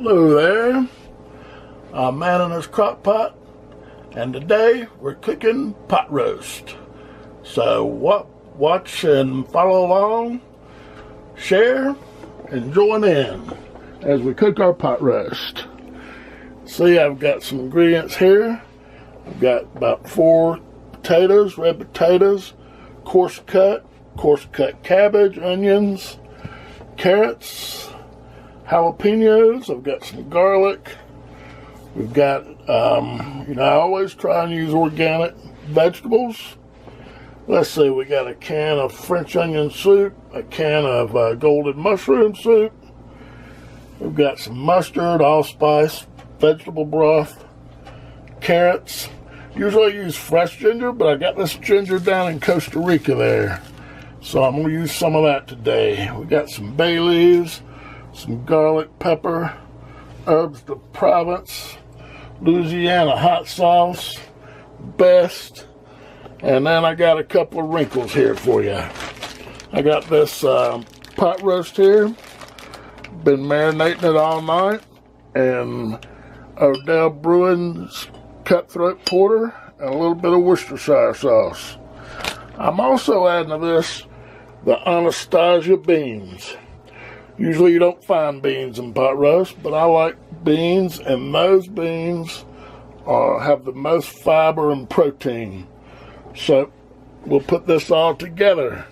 Hello there, I'm man in this crock pot, and today we're cooking pot roast. So watch and follow along, share, and join in as we cook our pot roast. See, I've got some ingredients here. I've got about 4 potatoes, red potatoes, coarse cut cabbage, onions, carrots, jalapenos. I've got some garlic. We've got, I always try and use organic vegetables. Let's see, we got a can of French onion soup, a can of golden mushroom soup. We've got some mustard, allspice, vegetable broth, carrots. Usually I use fresh ginger, but I got this ginger down in Costa Rica there. So I'm going to use some of that today. We got some bay leaves, some garlic pepper, herbs de Provence, Louisiana hot sauce, best, and then I got a couple of wrinkles here for you. I got this pot roast here, been marinating it all night, and Odell Bruin's cutthroat porter, and a little bit of Worcestershire sauce. I'm also adding to this the Anastasia beans. Usually you don't find beans in pot roast, but I like beans, and those beans have the most fiber and protein. So we'll put this all together.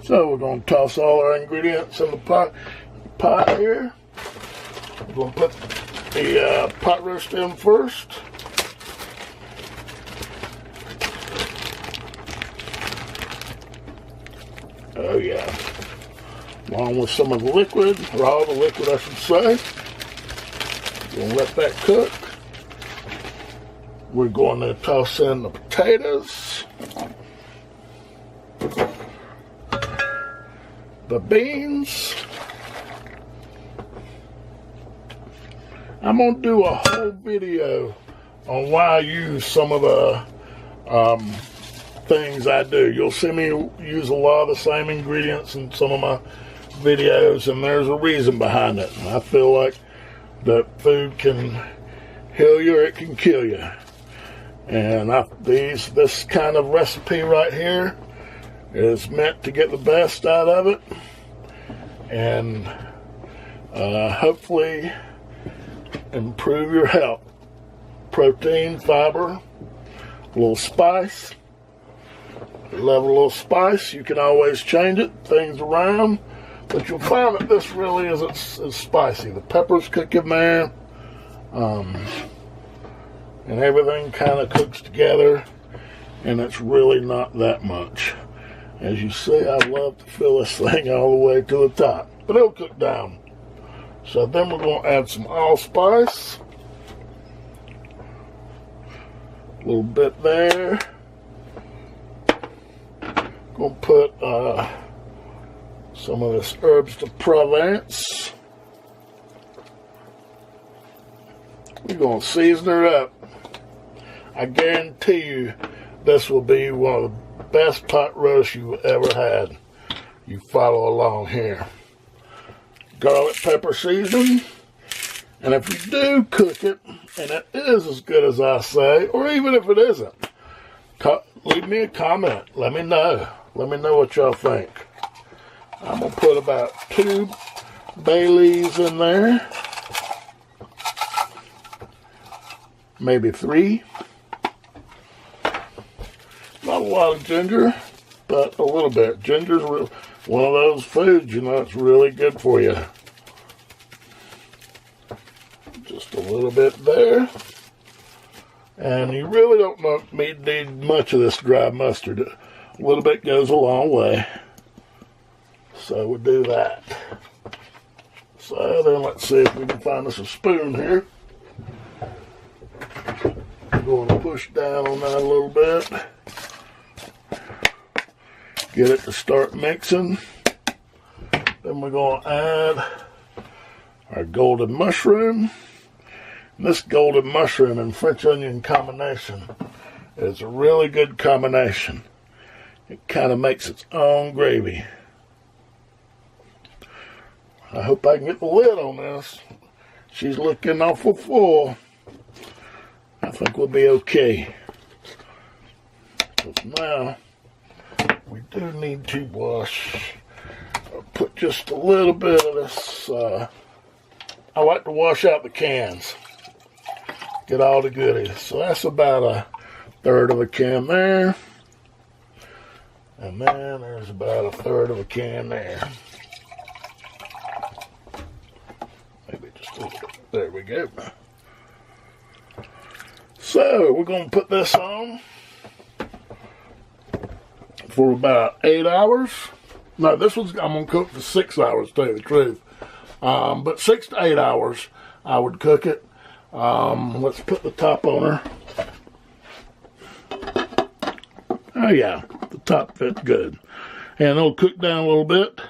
So we're going to toss all our ingredients in the pot here. We're going to put the pot roast in first. Oh yeah, along with some of the liquid, or all the liquid I should say. We'll let that cook. We're going to toss in the potatoes, the beans. I'm going to do a whole video on why I use some of the things I do. You'll see me use a lot of the same ingredients in some of my videos, and there's a reason behind it. I feel like that food can heal you or it can kill you. And this kind of recipe right here is meant to get the best out of it, and hopefully improve your health. Protein, fiber, a little spice. Love a little spice. You can always change things around, but you'll find that this really isn't as spicy. The peppers cook in there, and everything kind of cooks together, and it's really not that much. As you see, I love to fill this thing all the way to the top, but it'll cook down. So then we're going to add some allspice, a little bit there. Gonna put some of this herbs de Provence. We're gonna season her up. I guarantee you this will be one of the best pot roasts you've ever had. You follow along here. Garlic pepper seasoning. And if you do cook it, and it is as good as I say, or even if it isn't, leave me a comment. Let me know. Let me know what y'all think. I'm going to put about 2 bay leaves in there. Maybe 3. Not a lot of ginger, but a little bit. Ginger's one of those foods, it's really good for you. Just a little bit there. And you really don't need much of this dry mustard. A little bit goes a long way. So we'll do that. So then let's see if we can find us a spoon here. We're going to push down on that a little bit. Get it to start mixing. Then we're going to add our golden mushroom. And this golden mushroom and French onion combination is a really good combination. It kind of makes its own gravy. I hope I can get the lid on this. She's looking awful full. I think we'll be okay. But now, we do need to wash. Put just a little bit of this. I like to wash out the cans. Get all the goodies. So that's about a third of a can there. And then there's about a third of a can there. Maybe just a little bit. There we go. So we're going to put this on for about 8 hours. No, this one's, I'm going to cook for 6 hours, to tell you the truth. But 6 to 8 hours, I would cook it. Let's put the top on her. Oh yeah, the top fits good. And it'll cook down a little bit.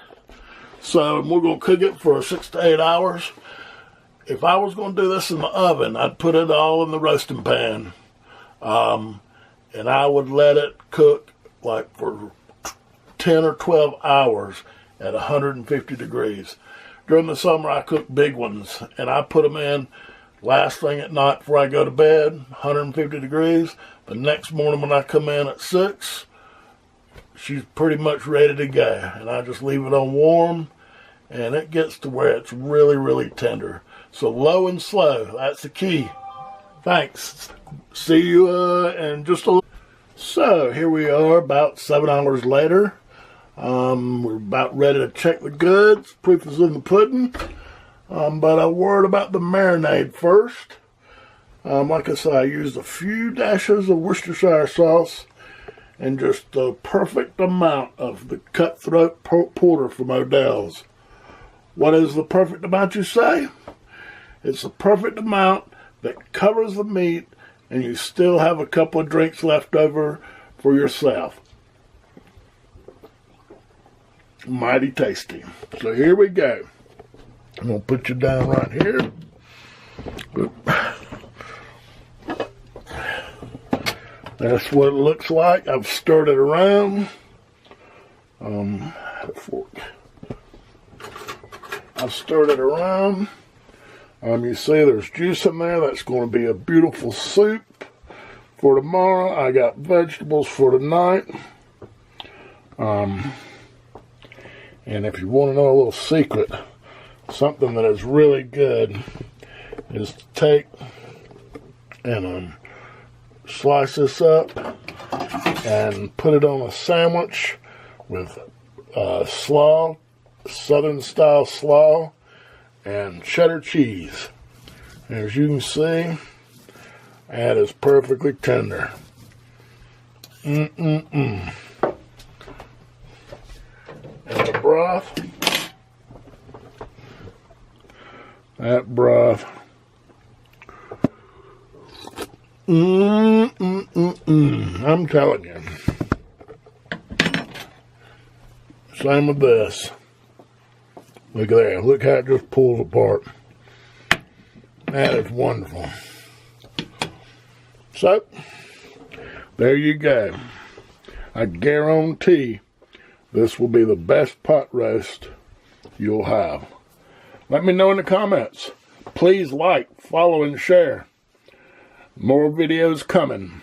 So we're going to cook it for 6 to 8 hours. If I was going to do this in the oven, I'd put it all in the roasting pan. And I would let it cook like for 10 or 12 hours at 150 degrees. During the summer, I cook big ones, and I put them in last thing at night before I go to bed, 150 degrees. The next morning when I come in at 6, she's pretty much ready to go. And I just leave it on warm, and it gets to where it's really, really tender. So low and slow, that's the key. Thanks. See you in just a little. So here we are about 7 hours later. We're about ready to check the goods. Proof is in the pudding. But a word about the marinade first. Like I said, I used a few dashes of Worcestershire sauce and just the perfect amount of the cutthroat porter from Odell's. What is the perfect amount, you say? It's the perfect amount that covers the meat and you still have a couple of drinks left over for yourself. Mighty tasty. So here we go. I'm going to put you down right here. That's what it looks like. I've stirred it around. Fork. I've stirred it around. You see there's juice in there. That's going to be a beautiful soup for tomorrow. I got vegetables for tonight. And if you want to know a little secret, something that is really good is to take and slice this up and put it on a sandwich with slaw, southern style slaw, and cheddar cheese. As you can see, that is perfectly tender. And the broth, that broth, I'm telling you. Same with this. Look at that. Look how it just pulls apart. That is wonderful. So, there you go. I guarantee this will be the best pot roast you'll have. Let me know in the comments. Please like, follow, and share. More videos coming.